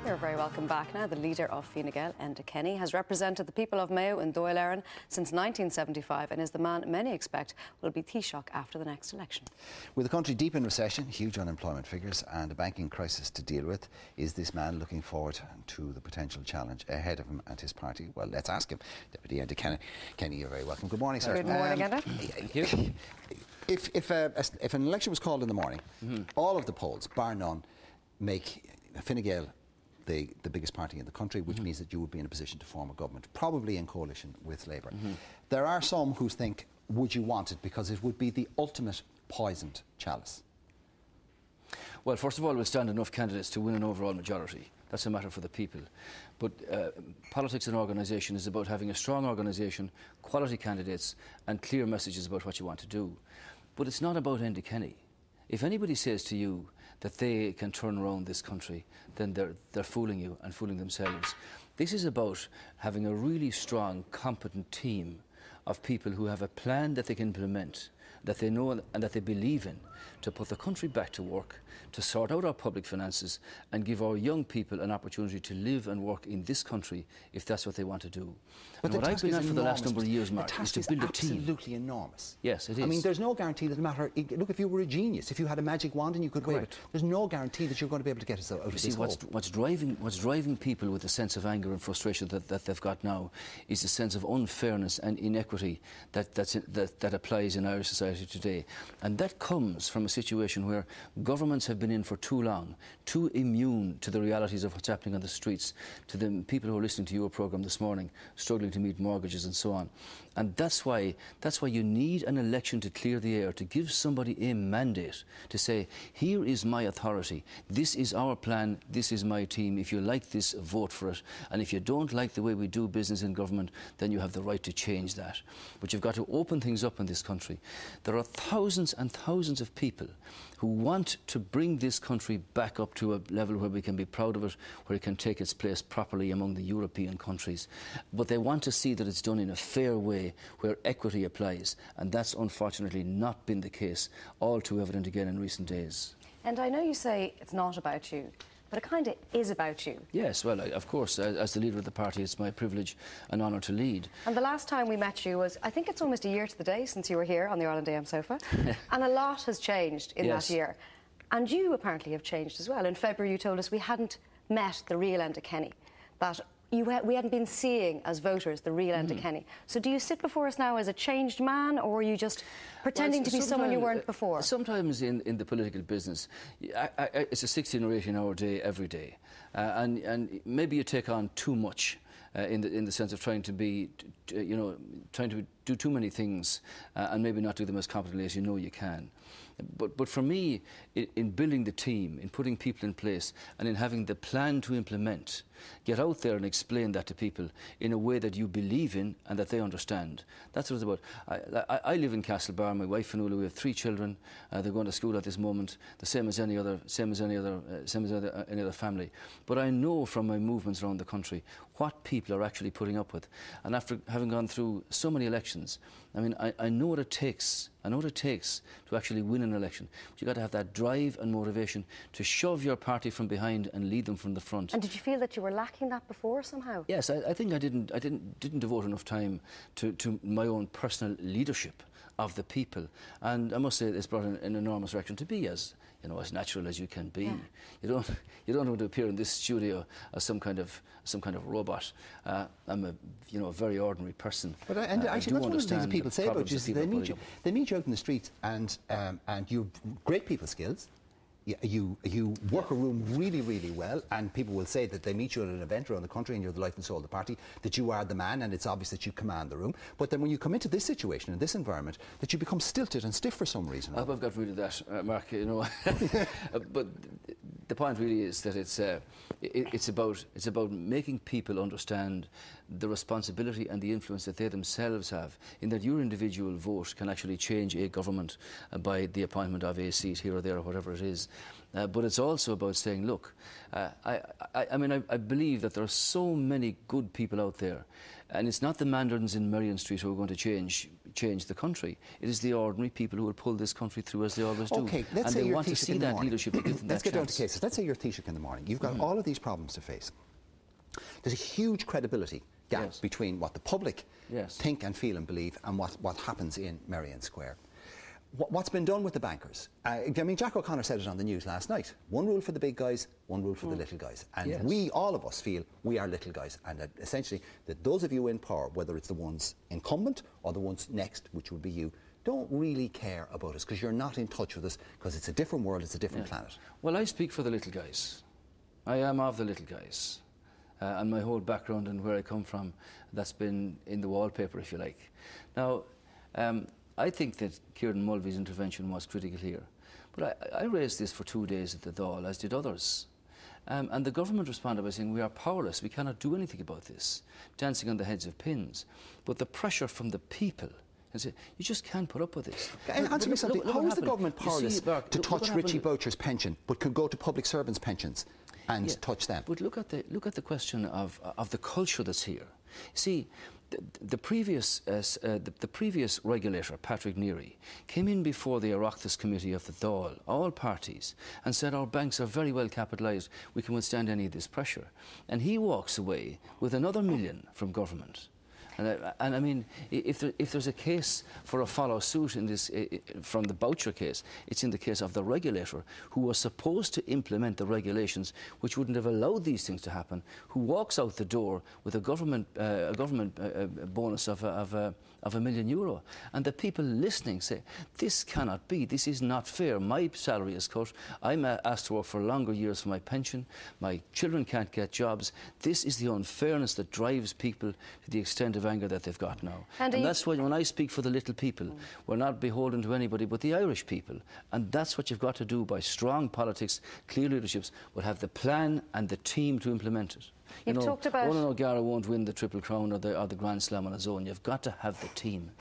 You're very welcome back now. The leader of Fine Gael, Enda, has represented the people of Mayo in Dáil Éireann since 1975 and is the man many expect will be Taoiseach after the next election. With the country deep in recession, huge unemployment figures and a banking crisis to deal with, is this man looking forward to the potential challenge ahead of him and his party? Well, let's ask him. Deputy Enda Kenny, you're very welcome. Good morning, sir. Good morning, Enda. Thank you. If an election was called in the morning, all of the polls, bar none, make Fine Gael the biggest party in the country, which means that you would be in a position to form a government, probably in coalition with Labour. There are some who think, would you want it, because it would be the ultimate poisoned chalice? Well, first of all, we'll stand enough candidates to win an overall majority. That's a matter for the people. But politics and organisation is about having a strong organisation, quality candidates and clear messages about what you want to do. But it's not about Enda Kenny. If anybody says to you that they can turn around this country, then they're fooling you and fooling themselves. This is about having a really strong, competent team of people who have a plan that they can implement, that they know and that they believe in, to put the country back to work, to sort out our public finances and give our young people an opportunity to live and work in this country if that's what they want to do. But and what I've been at for the last number of years, Mark, is to build a team. Absolutely enormous. Yes, it is. I mean, there's no guarantee that no matter, look, if you were a genius, if you had a magic wand and you could wave it, there's no guarantee that you're going to be able to get us out of this hole. What's driving people with the sense of anger and frustration that they've got now is a sense of unfairness and inequity that applies in Irish society today. And that comes from a situation where governments have been in for too long, too immune to the realities of what's happening on the streets, to the people who are listening to your programme this morning, struggling to meet mortgages and so on. And that's why you need an election to clear the air, to give somebody a mandate to say, here is my authority, this is our plan, this is my team, if you like this, vote for it, and if you don't like the way we do business in government, then you have the right to change that. But you've got to open things up in this country. There are thousands and thousands of people who want to bring this country back up to a level where we can be proud of it, where it can take its place properly among the European countries. But they want to see that it's done in a fair way, where equity applies, and that's unfortunately not been the case, all too evident again in recent days. And I know you say it's not about you, but it kind of is about you. Yes, well, of course, as the leader of the party, it's my privilege and honour to lead. And the last time we met you was, I think it's almost a year to the day since you were here on the Ireland AM sofa, and a lot has changed in that year. And you apparently have changed as well. In February you told us we hadn't met the real Enda Kenny, that we hadn't been seeing as voters the real Enda Kenny. So do you sit before us now as a changed man, or are you just pretending to be someone you weren't before? Sometimes in the political business, it's a 16 or 18 hour day every day. And maybe you take on too much in the sense of trying to be, trying to do too many things and maybe not do them as competently as you know you can. But for me, in building the team, in putting people in place and in having the plan to implement, get out there and explain that to people in a way that you believe in and that they understand. That's what it's about. I live in Castlebar, my wife and Ula, we have 3 children. They're going to school at this moment, the same as any other family. But I know from my movements around the country what people are actually putting up with. And after having gone through so many elections, I mean, I know what it takes. I know what it takes to actually win an election. But you've got to have that drive and motivation to shove your party from behind and lead them from the front. And did you feel that you were lacking that before somehow? Yes, I think I didn't devote enough time to my own personal leadership of the people. And I must say it's brought an enormous reaction to be as natural as you can be. Yeah. You don't want to appear in this studio as some kind of robot. I'm a very ordinary person. But actually, that's one of the things that people say about you is they meet you out in the streets and you have great people skills. You work a room really, really well, and people will say that they meet you at an event around the country and you're the life and soul of the party, that you are the man and it's obvious that you command the room. But then when you come into this situation, in this environment, that you become stilted and stiff for some reason. I've got rid of that, Mark, But the point really is that it's about making people understand the responsibility and the influence that they themselves have, in that your individual vote can actually change a government by the appointment of a seat here or there or whatever it is. but it's also about saying, look, I mean, I believe that there are so many good people out there, and it's not the mandarins in Merrion Street who are going to change the country. It is the ordinary people who will pull this country through as they always do. Okay, let's and say they you're want to see that leadership. Let's get down to cases. Let's say you're Taoiseach in the morning. You've got all of these problems to face. There's a huge credibility gap between what the public think and feel and believe and what happens in Merrion Square. What's been done with the bankers? I mean, Jack O'Connor said it on the news last night. One rule for the big guys, one rule for the little guys. And we, all of us, feel we are little guys. And that essentially, that those of you in power, whether it's the ones incumbent or the ones next, which would be you, don't really care about us because you're not in touch with us because it's a different world, it's a different planet. Well, I speak for the little guys. I am of the little guys. And my whole background and where I come from, that's been in the wallpaper, if you like. Now, I think that Kieran Mulvey's intervention was critical here. But I raised this for 2 days at the Dáil, as did others. And the government responded by saying, we are powerless, we cannot do anything about this, dancing on the heads of pins. But the pressure from the people, and say, you just can't put up with this. And answer me something, how is the government powerless to touch Richie Boucher's pension, but could go to public servants' pensions and touch them? But look at the question of the culture that's here. See, the previous regulator, Patrick Neary, came in before the Oireachtas Committee of the Dáil, all parties, and said our banks are very well capitalised, we can withstand any of this pressure. And he walks away with another $1 million from government. And I mean, if there's a case for a follow suit in this, from the Boucher case, it's in the case of the regulator who was supposed to implement the regulations which wouldn't have allowed these things to happen, who walks out the door with a government bonus of €1 million. And the people listening say, this cannot be, this is not fair, my salary is cut, I'm asked to work for longer years for my pension, my children can't get jobs. This is the unfairness that drives people to the extent of anger that they've got now. And that's why when I speak for the little people, we're not beholden to anybody but the Irish people. And that's what you've got to do by strong politics, clear leaderships, but have the plan and the team to implement it. You've talked about... Ronan O'Gara won't win the Triple Crown or the Grand Slam on his own. You've got to have the team.